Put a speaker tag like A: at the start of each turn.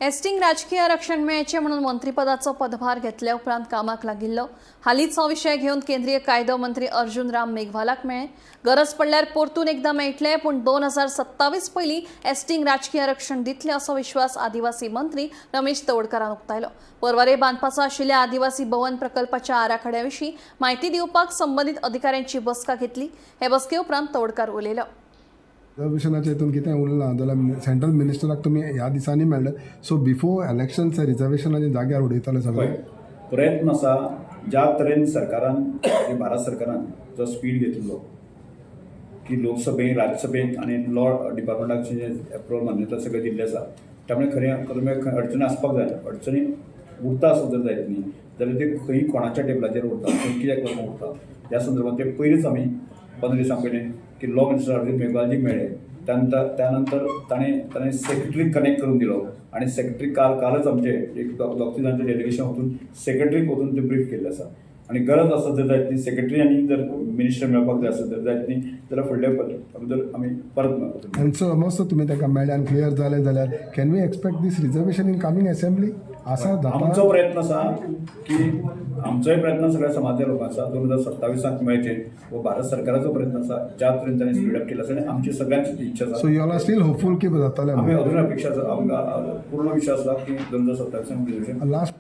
A: एसटींक राजकीय आरक्षण मेळचें म्हणून मंत्रीपदाचो पदभार घेतल्या उपरांत कामाक लागिल्लो हालींच हो विशय घेवन केंद्रीय कायदो मंत्री अर्जुन राम मेघवालाक मेळ्ळे। गरज पडल्यार परतून एकदां मेळटले, पूण 2027 पयलीं एसटींक राजकीय आरक्षण दितले असो विश्वास आदिवासी मंत्री रमेश तवडकरान उक्तायलो। परवारे बांदपाचो आशिल्ल्या आदिवासी भवन प्रकल्पाच्या आराखड्या विशीं म्हायती दिवपाक संबंदीत अधिकाऱ्यांची बसका घेतली। हे बसके उपरांत तवडकार उलयलो।
B: रिजर्वेशनाच्या हितून कितें उरलां जाल्यार सेंट्रल मिनिस्टराक तुमी ह्या दिसांनी मेळ्ळे, सो बिफोर इलेक्शन्स रिजर्वेशनाच्या जाग्यार उडयताले सगळे
C: प्रयत्न आसा ज्या तरेन सरकारान भारत सरकारान जो स्पीड घेतिल्लो की लोकसभेक राज्यसभेक आनी लॉ डिपार्टमेंटाक जे एप्रुवल मान्यता सगळें दिल्लें आसा त्यामुळे खरें अडचणी आसपाक जाय। अडचणी उरता आसत जर जायत न्ही जाल्यार ते खंय कोणाच्या टेबलाचेर उरता खंय कित्याक लागून उरता ह्या संदर्भात ते पयलींच आमी 15 दिसां पयलीं की लॉ मिनिस्टर अर्जुन मेघवालजी मेळ्ळे। त्यानंतर ताणें सेक्रेटरीक कनेक्ट करून दिलो आणि सेक्रेटरी कालच आमचे एक दोग तिगांचें डेलिगेशन वचून सेक्रेटरीक वचून ते ब्रीफ केल्लें आसा आणि गरज आसत जर जायत न्ही सेक्रेटरी आनी जर मिनिस्टर मेळपाक जाय आसत जर जायत न्ही जाल्यार फुडल्या भितर आमी परत मेळपाक।
B: आनी समज तुमी ताका मेळ्ळे आनी क्लियर जालें जाल्यार can we expect this reservation in coming assembly आसा?
C: आमचो प्रयत्न आसा की आमचोय प्रयत्न सगळ्या समाजाच्या लोकांचा 2027 मेळचे व भारत सरकाराचो प्रयत्न आसा ज्या तरेन ताणें स्पीड अप केला आसा आनी आमची सगळ्यांची इच्छा आसा।
B: So you are still hopeful की जातलें?
C: आमी अजून अपेक्षा आसा, आमकां पूर्ण विश्वास आसा की 2027 रिजर्वेशन
B: लास्ट